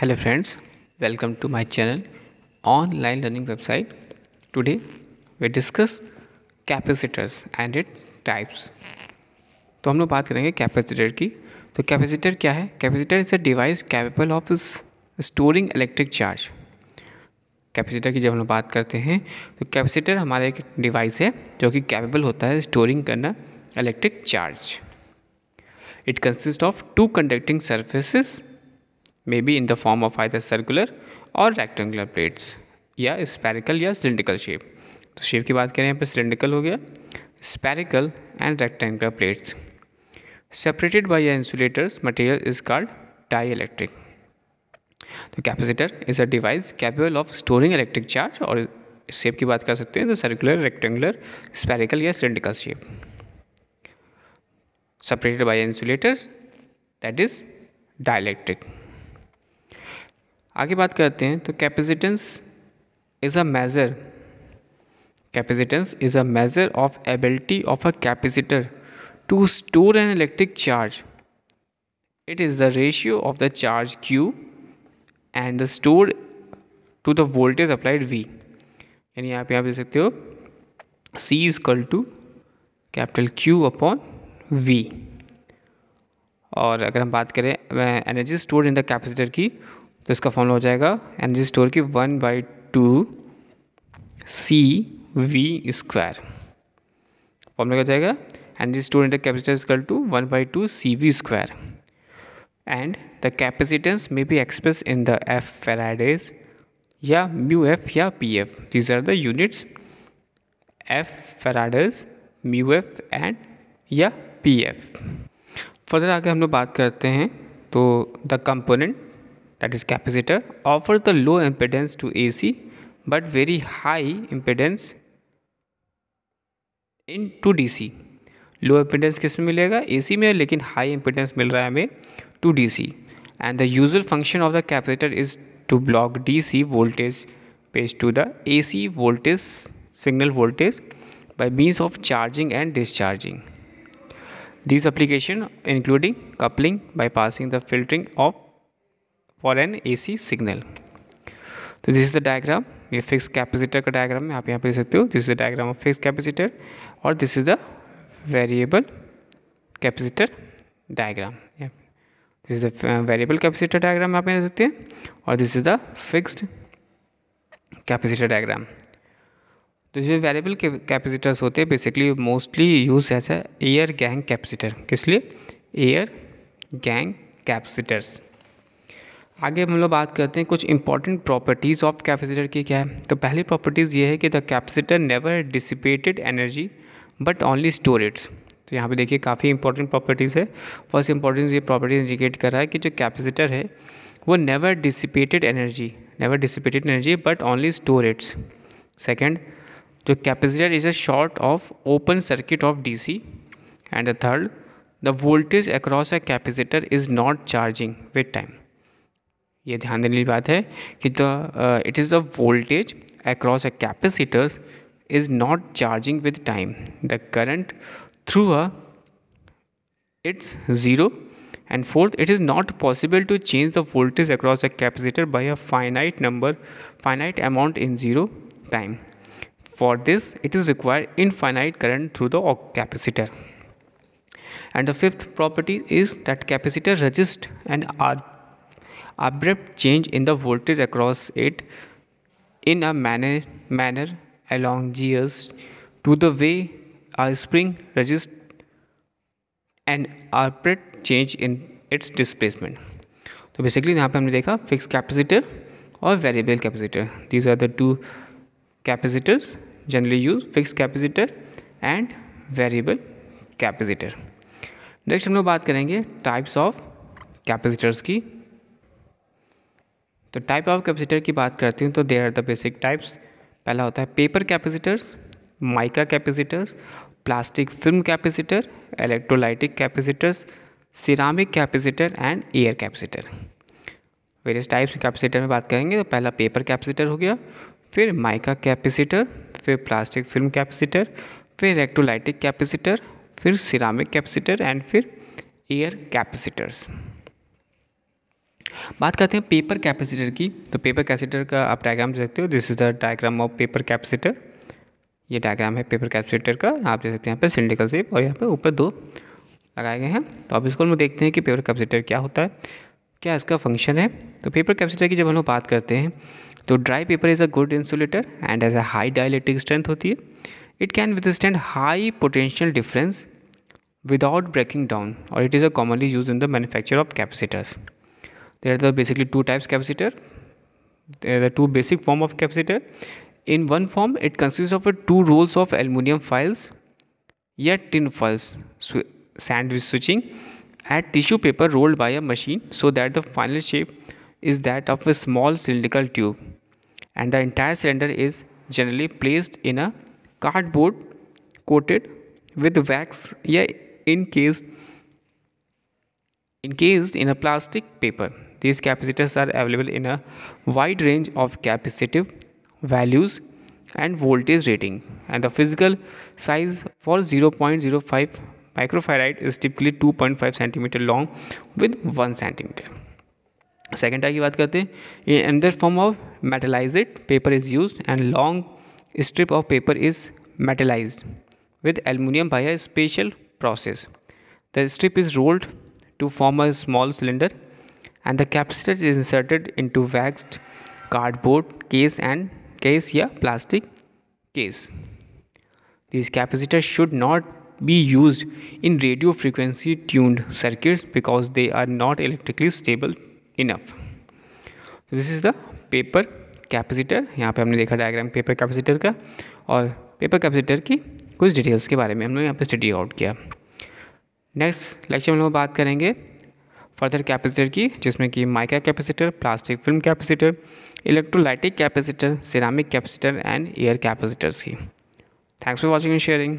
Hello friends, welcome to my channel online learning website. Today we discuss capacitors and its types. तो हम लोग बात करेंगे capacitor की. तो कैपेसिटर क्या है? Capacitor is a device capable of storing electric charge. Capacitor की जब हम लोग बात करते हैं तो कैपेसिटर हमारा एक डिवाइस है जो कि कैपेबल होता है स्टोरिंग करना electric charge. It consist of two conducting surfaces may be in the form of either circular और रेक्टेंगुलर प्लेट्स या स्पेरिकल या सिलिंड्रिकल शेप. तो शेप की बात करें यहाँ पे सिलिंड्रिकल हो गया, spherical and rectangular plates separated by insulators material is called dielectric. तो capacitor is a device capable of storing electric charge और शेप की बात कर सकते हैं तो सर्कुलर, रेक्टेंगुलर, स्पेरिकल या cylindrical shape separated by insulators that is dielectric. आगे बात करते हैं तो capacitance is a measure of ability of a capacitor to store an electric charge. It is the ratio of the charge Q and the store to the voltage applied V. यानी आप यहाँ पे देख सकते हो C is equal to capital Q upon V. और अगर हम बात करें energy store in the capacitor की तो इसका फॉर्मूला हो जाएगा एनर्जी स्टोर की 1/2 CV स्क्वायर. फॉर्मूला हो जाएगा energy store in the capacitor is equal to 1/2 CV square. And the capacitance may be express in the F faradays या μF या PF. These are the units F faradays, μF and या PF. Further आगे हम लोग बात करते हैं तो the component that is capacitor offers the low impedance to AC but very high impedance into DC. Low impedance किस में मिलेगा? AC में, लेकिन high impedance मिल रहा है हमें to DC. And the usual function of the capacitor is to block DC voltage passed to the AC voltage signal voltage by means of charging and discharging. These applications including coupling, bypassing the filtering of for an AC signal. तो this is the diagram. ये fix capacitor का diagram है, आप यहाँ पे देख सकते हो. This is the diagram of fix capacitor और this is the variable capacitor diagram. This is the variable capacitor diagram आप यहाँ देख सकते हैं और this is the fixed capacitor diagram. तो जो वेरिएबल कैपेसिटर्स होते हैं basically mostly use as a air gang capacitor. किस लिए? Air gang capacitors. आगे हम लोग बात करते हैं कुछ इंपॉर्टेंट प्रॉपर्टीज़ ऑफ कैपेसिटर की क्या है. तो पहली प्रॉपर्टीज़ ये है कि the capacitor never dissipated energy but only store its. तो यहाँ पे देखिए काफ़ी इंपॉर्टेंट प्रॉपर्टीज़ है. फर्स्ट इंपॉर्टेंट ये प्रॉपर्टी इंडिकेट कर रहा है कि जो कैपेसिटर है वो never dissipated energy but only store its. Second, जो capacitor is a short of open circuit of DC. And the third, the voltage across a capacitor is not charging with time. ये ध्यान देने वाली बात है कि it is the voltage across a capacitors is not charging with time. The current through it's zero. And fourth, it is not possible to change the voltage across a capacitor by a finite amount in zero time. For this it is required infinite current through the capacitor. And the fifth property is that capacitor resist and abrupt change in the voltage across it in a manner analogous to the way a spring resists an abrupt change in its displacement. तो basically यहाँ पे हमने देखा fix capacitor और variable capacitor. These are the two capacitors generally use, fix capacitor and variable capacitor. Next हम लोग बात करेंगे टाइप्स ऑफ कैपेसिटर्स की. तो टाइप ऑफ कैपेसिटर की बात करते हैं तो there are the basic types. पहला होता है paper capacitors, mica capacitors, plastic film capacitor, electrolytic capacitors, ceramic capacitor and air capacitor. Various types capacitor में बात करेंगे तो पहला पेपर कैपेसिटर हो गया, फिर माइका कैपेसिटर, फिर प्लास्टिक फिल्म कैपेसिटर, फिर इलेक्ट्रोलाइटिक कैपेसिटर, फिर सिरामिक कैपेसिटर एंड फिर एयर कैपेसिटर्स. बात करते हैं पेपर कैपेसिटर की। तो पेपर कैपेसिटर का आप डायग्राम देख सकते हो, this is the diagram of paper capacitor. ये डायग्राम है पेपर कैपेसिटर का, आप देख सकते हैं यहाँ पे सिलिंड्रिकल शेप और यहाँ पे ऊपर 2 लगाए गए हैं। तो अब इसको हम देखते हैं कि पेपर कैपेसिटर क्या होता है, क्या इसका फंक्शन है। तो पेपर कैपेसिटर की जब हम लोग बात करते हैं तो dry paper is a good insulator and as a high dielectric strength होती है। It can withstand high potential difference without breaking down, or it is a commonly used in the manufacture of capacitors. There are the basically 2 types capacitor. There are the 2 basic form of capacitor. In one form it consists of 2 rolls of aluminum foils yet tin foils sandwich switching at tissue paper rolled by a machine so that the final shape is that of a small cylindrical tube, and the entire cylinder is generally placed in a cardboard coated with wax encased in a plastic paper. These capacitors are available in a wide range of capacitive values and voltage rating, and the physical size for 0.05 microfarad is typically 2.5 cm long with 1 cm. Second type की बात करते हैं, in another form of metallized paper is used and long strip of paper is metallized with aluminum by a special process. The strip is rolled to form a small cylinder and the capacitor is inserted into waxed cardboard case या plastic case. These capacitors should not be used in radio frequency tuned circuits because they are not electrically stable enough. So this is the paper capacitor. यहाँ पे हमने देखा diagram paper capacitor का, और paper capacitor की कुछ details के बारे में हमने यहाँ पे स्टडी आउट किया। नेक्स्ट लेक्चर में हम लोग बात करेंगे फर्दर कैपेसिटर की, जिसमें कि mica capacitor, plastic film capacitor, electrolytic capacitor, ceramic capacitor and air capacitors की। Thanks for watching and sharing.